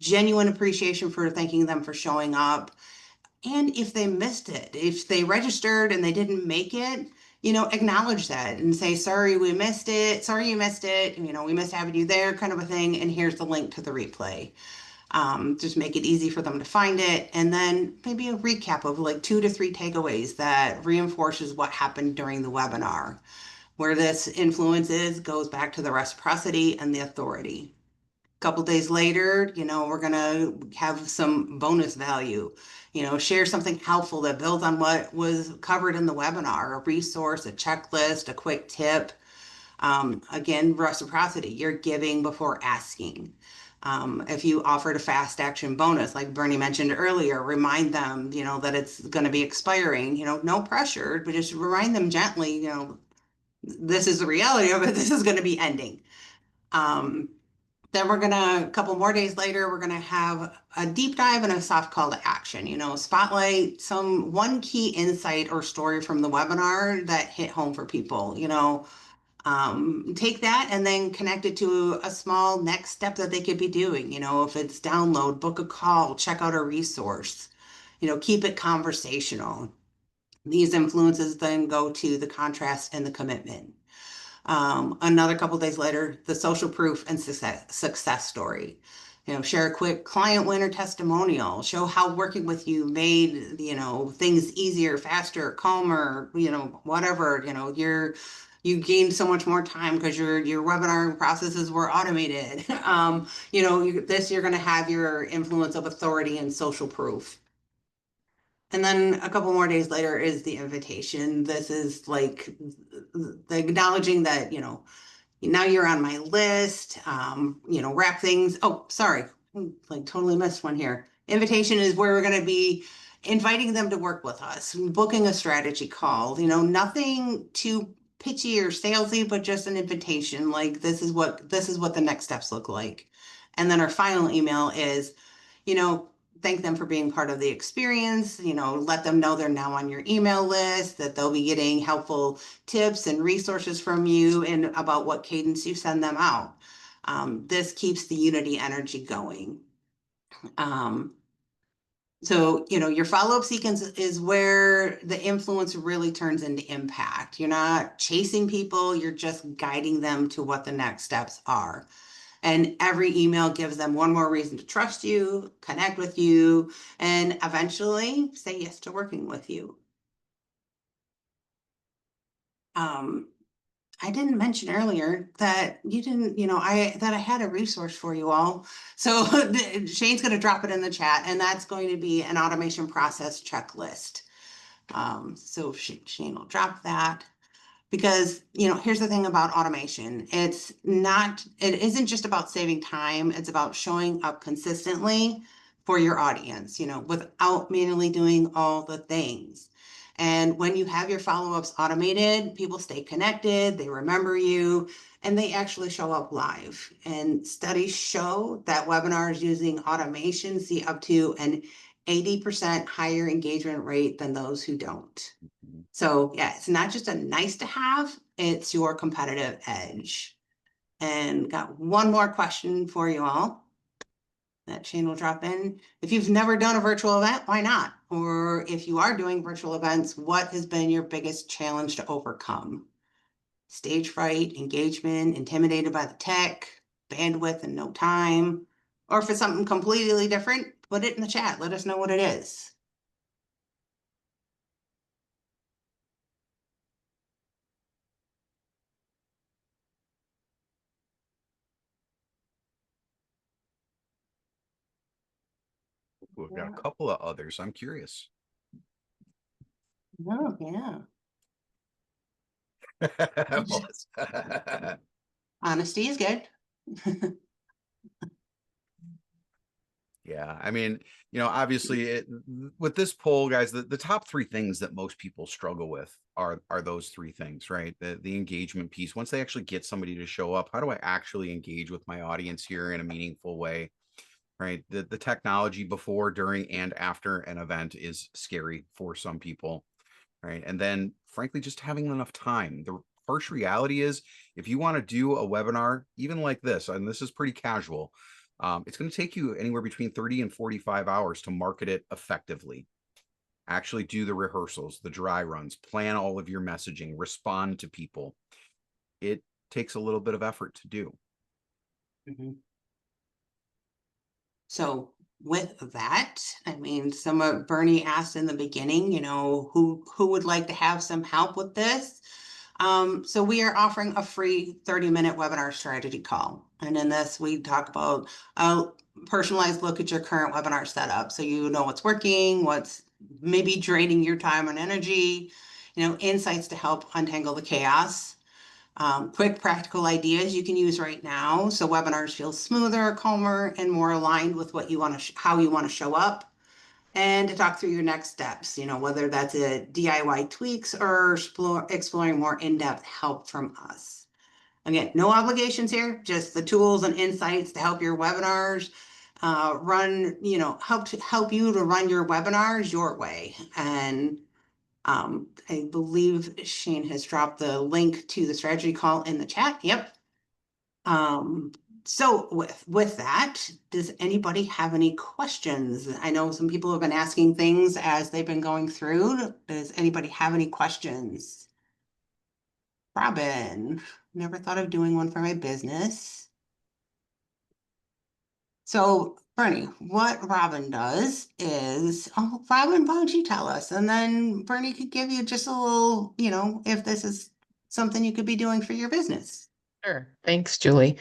Genuine appreciation for thanking them for showing up. And if they missed it, if they registered and they didn't make it, acknowledge that and say, sorry, we missed it. Sorry you missed it. We missed having you there, kind of a thing. And here's the link to the replay. Just make it easy for them to find it. And then maybe a recap of like 2 to 3 takeaways that reinforces what happened during the webinar. Where this influences goes back to the reciprocity and the authority. A couple days later, we're going to have some bonus value. Share something helpful that builds on what was covered in the webinar, a resource, a checklist, a quick tip. Again, reciprocity, you're giving before asking. If you offered a fast action bonus, like Bernie mentioned earlier, remind them, that it's going to be expiring, no pressure, but just remind them gently, this is the reality of it. This is going to be ending. Then a couple more days later, we're going to have a deep dive and a soft call to action, spotlight one key insight or story from the webinar that hit home for people, take that and then connect it to a small next step that they could be doing. If it's download, book a call, check out a resource, keep it conversational. These influences then go to the contrast and the commitment. Another couple days later, the social proof and success story. Share a quick client win or testimonial. Show how working with you made things easier, faster, calmer. Whatever. You gained so much more time because your webinar processes were automated. You're going to have your influence of authority and social proof. And then a couple more days later is the invitation. This is like the acknowledging that, now you're on my list, wrap things. Oh, sorry, like totally missed one here. Invitation is where we're going to be inviting them to work with us, booking a strategy call, nothing too pitchy or salesy, but just an invitation. Like this is what the next steps look like. And then our final email is, thank them for being part of the experience, let them know they're now on your email list, that they'll be getting helpful tips and resources from you and about what cadence you send them out. This keeps the unity energy going. So, your follow-up sequence is where the influence really turns into impact. You're not chasing people, you're just guiding them to what the next steps are. And every email gives them one more reason to trust you, connect with you, and eventually say yes to working with you. I didn't mention earlier that you didn't, that I had a resource for you all. So Shane's going to drop it in the chat, and that's going to be an automation process checklist. So Shane will drop that. Because, here's the thing about automation. It isn't just about saving time. It's about showing up consistently for your audience, without manually doing all the things. And when you have your follow-ups automated, people stay connected, they remember you, and they actually show up live. And studies show that webinars using automation see up to an 80% higher engagement rate than those who don't. So yeah, it's not just a nice to have, it's your competitive edge. And got one more question for you all that Shane will drop in. If you've never done a virtual event, why not? Or if you are doing virtual events, what has been your biggest challenge to overcome? Stage fright, engagement, intimidated by the tech, bandwidth and no time, or if it's something completely different, put it in the chat. Let us know what it is. We've got a couple of others. I'm curious. Oh, yeah. Honesty is good. Yeah, I mean, obviously with this poll, guys, the top three things that most people struggle with are those three things, right? The engagement piece. Once they actually get somebody to show up, how do I actually engage with my audience here in a meaningful way? Right. The technology before, during, and after an event is scary for some people. Right. And then frankly, just having enough time. The harsh reality is if you want to do a webinar, even like this, and this is pretty casual, it's going to take you anywhere between 30 and 45 hours to market it effectively. Actually do the rehearsals, the dry runs, plan all of your messaging, respond to people. It takes a little bit of effort to do. Mhm. So with that, I mean, some of Bernie asked in the beginning, who would like to have some help with this? So we are offering a free 30-minute webinar strategy call. And in this, we talk about a personalized look at your current webinar setup. So you know what's working, what's maybe draining your time and energy, insights to help untangle the chaos. Quick practical ideas you can use right now so webinars feel smoother, calmer, and more aligned with what you want to how you want to show up, and to talk through your next steps, whether that's a DIY tweaks or exploring more in-depth help from us. Again, no obligations here, just the tools and insights to help your webinars run, help you to run your webinars your way. And I believe Shane has dropped the link to the strategy call in the chat. Yep. Um, so with that, does anybody have any questions? I know some people have been asking things as they've been going through. Does anybody have any questions? Robin, never thought of doing one for my business. So Bernie, what Robin does is, Robin, why don't you tell us? And then Bernie could give you just a little, if this is something you could be doing for your business. Sure. Thanks, Julie.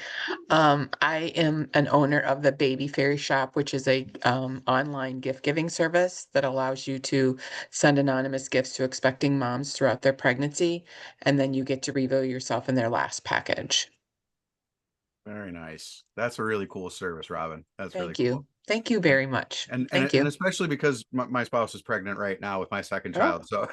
I am an owner of the Baby Fairy Shop, which is a online gift giving service that allows you to send anonymous gifts to expecting moms throughout their pregnancy, and then you get to reveal yourself in their last package. Very nice. That's a really cool service, Robin. That's really Thank cool. you. Thank you very much. And Thank you. especially because my spouse is pregnant right now with my second Oh, child, so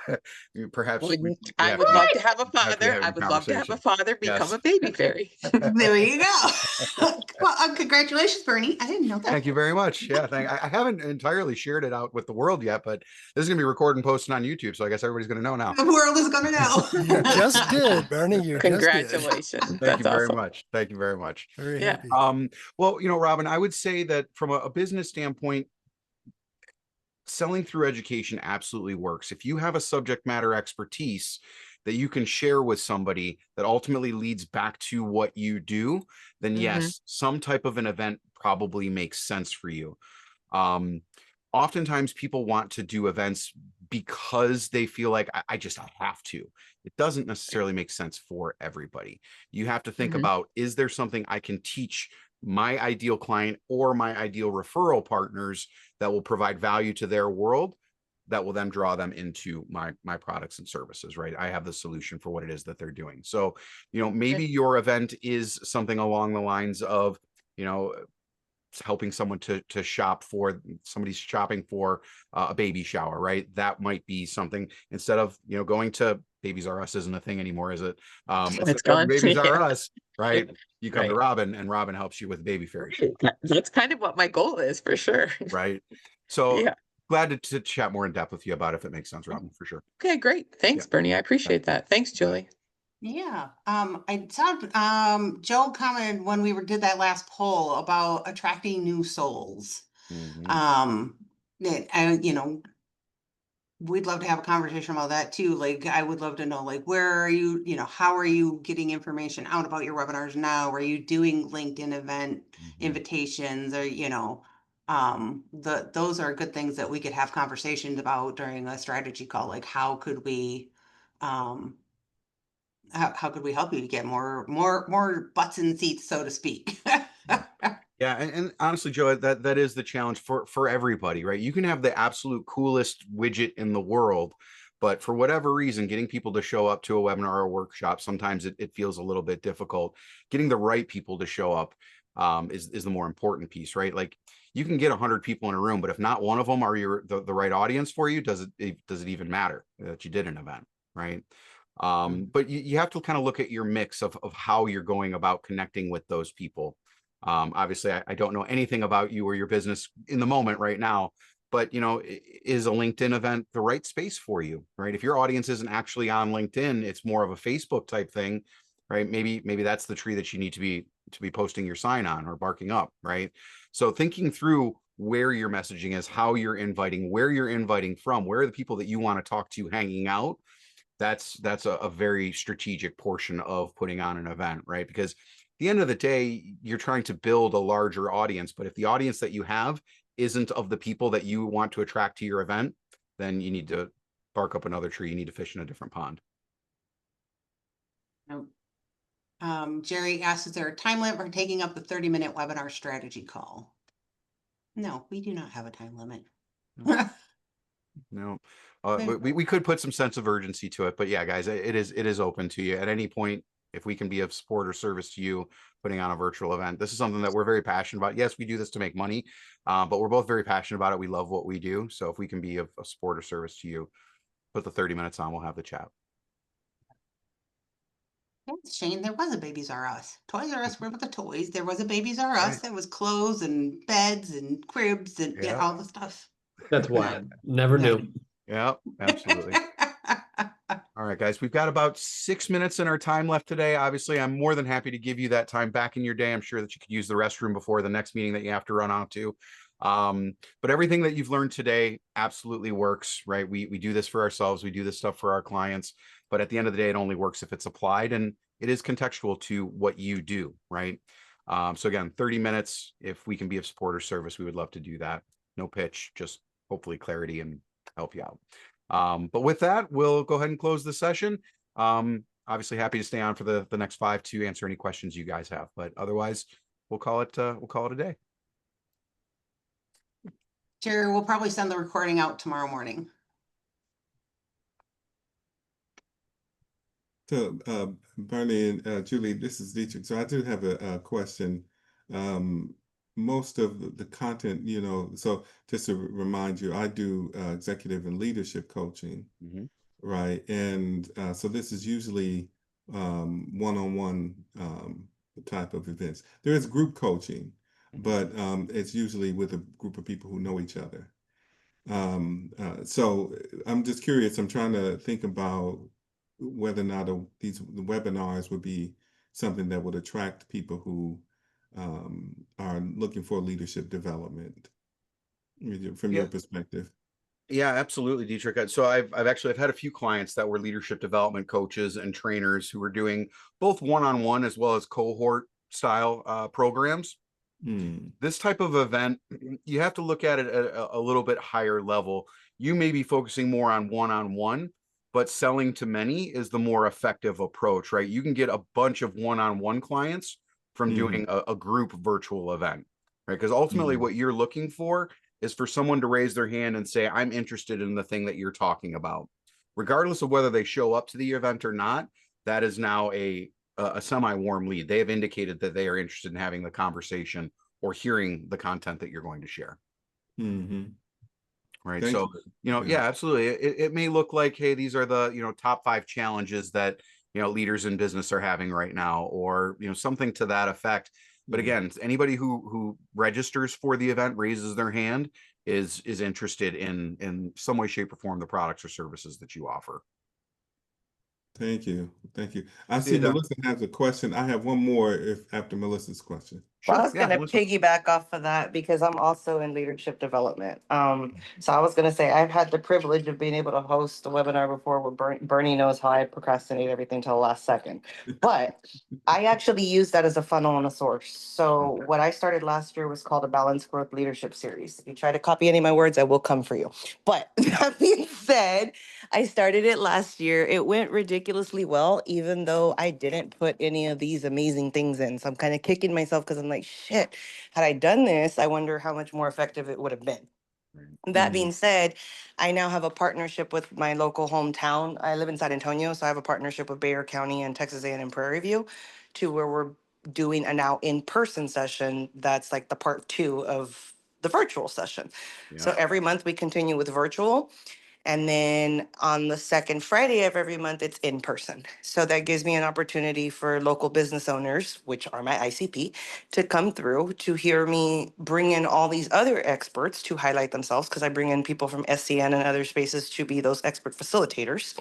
perhaps we I have to would be love to have a have to be father. I having would love to have a conversation. father become Yes. a baby fairy. There you go. Well, congratulations, Bernie. I didn't know that. Thank you very much. Yeah, I haven't entirely shared it out with the world yet, but this is gonna be recorded and posted on YouTube, so I guess everybody's gonna know now. The world is going to know. You just did, Bernie. You just did. Congratulations. Thank That's you very awesome. much. Thank you very much. Very Yeah. happy. Well, Robin, I would say that from a business standpoint, selling through education absolutely works. If you have a subject matter expertise that you can share with somebody that ultimately leads back to what you do, then yes, some type of an event probably makes sense for you. Oftentimes people want to do events because they feel like I just have to. It doesn't necessarily make sense for everybody. You have to think about, is there something I can teach my ideal client or my ideal referral partners that will provide value to their world that will then draw them into my products and services, right? I have the solution for what it is that they're doing. So, maybe your event is something along the lines of, helping someone to shop for somebody's shopping for a baby shower, right? That might be something instead of, going to Babies R Us isn't a thing anymore, is it? It's gone. Babies Yeah. R Us, right? You come to Right. Robin and Robin helps you with baby fairy. That's kind of what my goal is for sure. Right. So Yeah. glad to chat more in depth with you about it if it makes sense, Robin, for sure. Okay, great. Thanks, Yeah. Bernie. I appreciate that. Thanks, Julie. Yeah. I saw Joe commented when we did that last poll about attracting new souls. That we'd love to have a conversation about that too. Like, I would love to know, like, where are you, how are you getting information out about your webinars now? Are you doing LinkedIn event invitations, or, those are good things that we could have conversations about during a strategy call. Like, how could we, how could we help you to get more butts in seats, so to speak? Yeah, and honestly, Joe, that is the challenge for everybody, right? You can have the absolute coolest widget in the world, but for whatever reason, getting people to show up to a webinar or a workshop, sometimes it feels a little bit difficult. Getting the right people to show up is the more important piece, right? Like, you can get 100 people in a room, but if not one of them are the right audience for you, does it even matter that you did an event, right? But you have to kind of look at your mix of how you're going about connecting with those people. Obviously, I don't know anything about you or your business in the moment right now, but is a LinkedIn event the right space for you, right? If your audience isn't actually on LinkedIn, it's more of a Facebook type thing, right? Maybe that's the tree that you need to be posting your sign on or barking up, right? So thinking through where your messaging is, how you're inviting, where you're inviting from, where are the people that you want to talk to hanging out. That's a very strategic portion of putting on an event, right? Because at the end of the day, you're trying to build a larger audience, but if the audience that you have isn't of the people that you want to attract to your event, then you need to bark up another tree. You need to fish in a different pond. Jerry asks, is there a time limit for taking up the 30-minute webinar strategy call? No, we do not have a time limit. No, we could put some sense of urgency to it, but yeah, guys, it is open to you at any point. If we can be of support or service to you putting on a virtual event, this is something that we're very passionate about. Yes, we do this to make money, but we're both very passionate about it. We love what we do. So if we can be of support or service to you, put the 30 minutes on, we'll have the chat. Shane, there was a Babies R Us. Toys R Us were with the toys. There was a Babies R Us Right. that was clothes and beds and cribs and Yeah. all the stuff. That's wild. Never knew. Yeah, absolutely. All right, guys, we've got about 6 minutes in our time left today. Obviously, I'm more than happy to give you that time back in your day. I'm sure that you could use the restroom before the next meeting that you have to run out to. But everything that you've learned today absolutely works, right? We do this for ourselves. We do this stuff for our clients. But at the end of the day, it only works if it's applied and it is contextual to what you do, right? So again, 30 minutes. If we can be of support or service, we would love to do that. No pitch, just hopefully clarity and help you out. But with that, we'll go ahead and close the session. Obviously happy to stay on for the next 5 to answer any questions you guys have, but otherwise we'll call it a day. Jerry, we'll probably send the recording out tomorrow morning. So, Bernie and Julie, this is Dietrich. So I do have a question. Most of the content, so just to remind you, I do executive and leadership coaching, right? And so this is usually one-on-one type of events. There is group coaching, but it's usually with a group of people who know each other. So I'm just curious, I'm trying to think about whether or not the webinars would be something that would attract people who are looking for leadership development from your perspective. Yeah, absolutely, Dietrich. So I've had a few clients that were leadership development coaches and trainers who were doing both one-on-one as well as cohort style programs. This type of event, you have to look at it at a little bit higher level. You may be focusing more on one-on-one, but selling to many is the more effective approach, right? You can get a bunch of one-on-one clients from doing a group virtual event, right? Because ultimately what you're looking for is for someone to raise their hand and say, I'm interested in the thing that you're talking about. Regardless of whether they show up to the event or not, that is now a semi-warm lead. They have indicated that they are interested in having the conversation or hearing the content that you're going to share. Right. Thank So, yeah, absolutely. It may look like, hey, these are the, top 5 challenges that, leaders in business are having right now, or, something to that effect. But again, anybody who registers for the event, raises their hand, is interested in some way, shape, or form the products or services that you offer. Thank you. I see Melissa has a question. I have one more after Melissa's question. Well, I was going to piggyback off of that because I'm also in leadership development. So I was going to say I've had the privilege of being able to host a webinar before where Bernie knows how I procrastinate everything till the last second. But I actually use that as a funnel and a source. So what I started last year was called a Balanced Growth Leadership Series. If you try to copy any of my words, I will come for you. But that being said, I started it last year. It went ridiculously well, even though I didn't put any of these amazing things in. So I'm kind of kicking myself because I'm like, shit, had I done this, I wonder how much more effective it would have been. That being said, I now have a partnership with my local hometown. I live in San Antonio, so I have a partnership with Bexar County and Texas A&M Prairie View to where we're doing a now in-person session that's like the part 2 of the virtual session. So Yeah. every month we continue with virtual. And then on the second Friday of every month, it's in person. So that gives me an opportunity for local business owners, which are my ICP, to come through to hear me bring in all these other experts to highlight themselves, because I bring in people from SCN and other spaces to be those expert facilitators.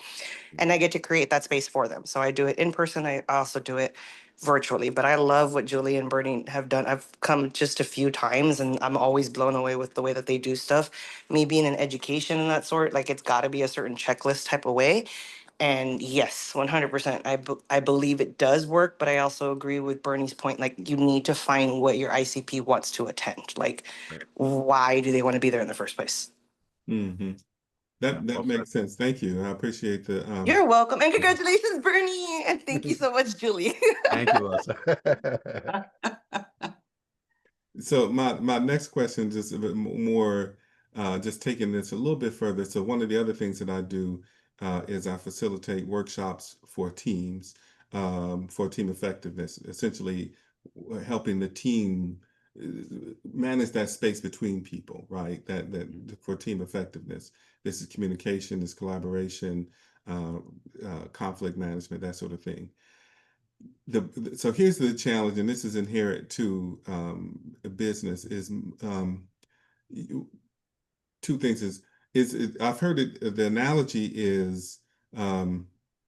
And I get to create that space for them. So I do it in person. I also do it virtually, but I love what Julie and Bernie have done. I've come just a few times and I'm always blown away with the way that they do stuff. Me being in education and that sort, like it's got to be a certain checklist type of way. And yes, 100%. I believe it does work, but I also agree with Bernie's point. Like you need to find what your ICP wants to attend. Like, Right. why do they want to be there in the first place? Mm-hmm. Yeah, That well said. makes sense. Thank you. I appreciate the You're welcome. And congratulations, Bernie. And thank you so much, Julie. Thank you, Melissa. So my next question, just a bit more, just taking this a little bit further. So one of the other things that I do is I facilitate workshops for teams, for team effectiveness, essentially helping the team manage that space between people, right? That for team effectiveness. This is communication, this collaboration, conflict management, that sort of thing. So here's the challenge, and this is inherent to a business, is two things I've heard it, the analogy is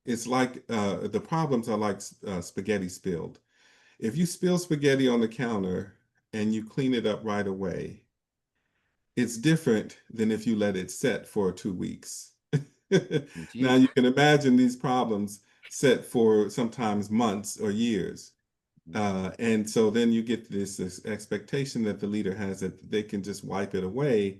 it's like the problems are like spaghetti spilled. If you spill spaghetti on the counter and you clean it up right away, it's different than if you let it set for 2 weeks. Now you can imagine these problems set for sometimes months or years. And so then you get this expectation that the leader has that they can just wipe it away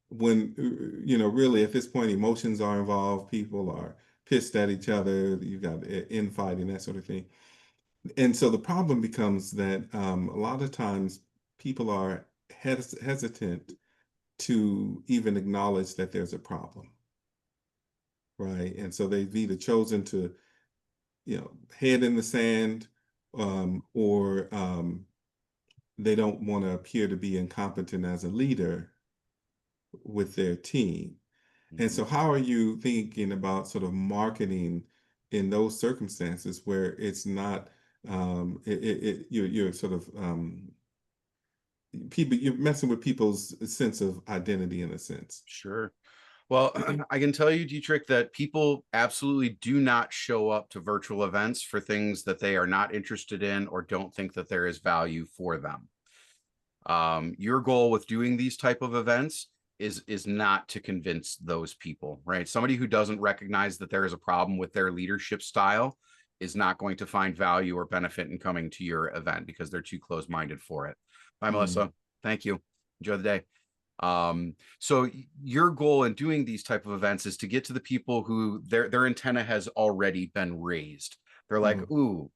when, really at this point, emotions are involved. People are pissed at each other. You've got infighting, that sort of thing. And so the problem becomes that a lot of times people are hesitant to even acknowledge that there's a problem. Right. And so they've either chosen to, head in the sand, or they don't want to appear to be incompetent as a leader with their team. And so how are you thinking about sort of marketing in those circumstances where it's not, you're sort of, you're messing with people's sense of identity in a sense? Sure. Well, I can tell you, Dietrich, that people absolutely do not show up to virtual events for things that they are not interested in or don't think that there is value for them. Your goal with doing these type of events is not to convince those people, right? Somebody who doesn't recognize that there is a problem with their leadership style is not going to find value or benefit in coming to your event because they're too close-minded for it. Bye, Melissa. Thank you. Enjoy the day. So your goal in doing these type of events is to get to the people who their antenna has already been raised. They're like, ooh,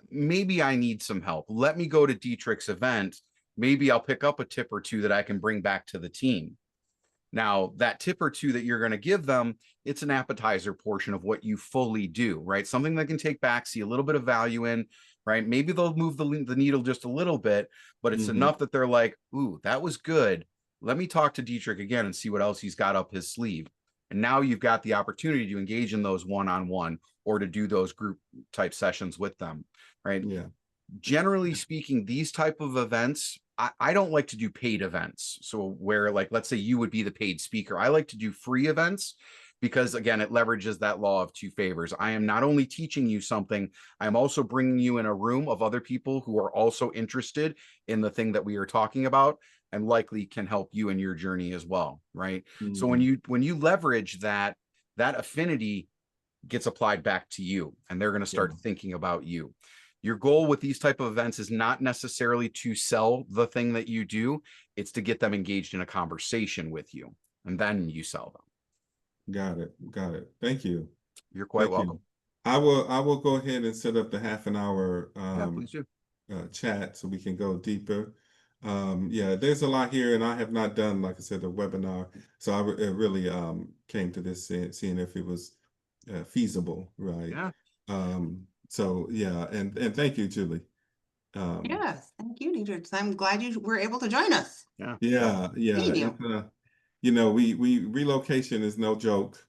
maybe I need some help. Let me go to Dietrich's event. Maybe I'll pick up a tip or two that I can bring back to the team. Now, that tip or two that you're going to give them, it's an appetizer portion of what you fully do, right? Something that can take back, see a little bit of value in, right? Maybe they'll move the needle just a little bit, but it's enough that they're like, ooh, that was good. Let me talk to Dietrich again and see what else he's got up his sleeve. And now you've got the opportunity to engage in those one-on-one or to do those group type sessions with them, right? Yeah. Generally speaking, these type of events, I don't like to do paid events. So where, like, let's say you would be the paid speaker. I like to do free events because, again, it leverages that law of two favors. I am not only teaching you something, I'm also bringing you in a room of other people who are also interested in the thing that we are talking about and likely can help you in your journey as well, right? So when you leverage that affinity gets applied back to you, and they're going to start thinking about you. Your goal with these type of events is not necessarily to sell the thing that you do. It's to get them engaged in a conversation with you, and then you sell them. Got it. Thank you. You're quite welcome. I will go ahead and set up the half an hour Please do. chat so we can go deeper. There's a lot here, and I have not done, like I said, a webinar. So I really came to this seeing if it was feasible, right? Yeah. And thank you, Julie. Yes, thank you, Dietrich. I'm glad you were able to join us. Yeah, Thank you. it's, you know, we relocation is no joke.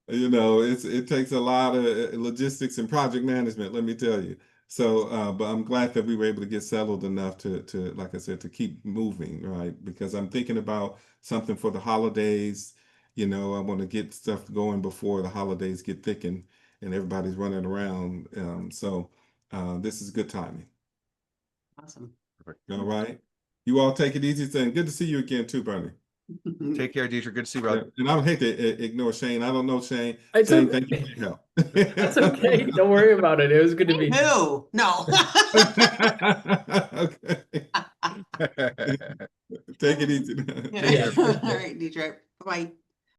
You know, it takes a lot of logistics and project management, let me tell you. So, but I'm glad that we were able to get settled enough to, like I said, to keep moving, right? Because I'm thinking about something for the holidays. You know, I want to get stuff going before the holidays get thick and everybody's running around. This is good timing. Awesome. All right. You all take it easy. And good to see you again too, Bernie. Take care, Dietrich. Good to see you, Yeah, brother. and I don't hate to ignore Shane. I don't know Shane. It's Shane, okay. thank you for your help. That's okay. Don't worry about it. It was good to meet you. Who? No. Okay. Take it easy. Yeah. All right, Dietrich. Bye.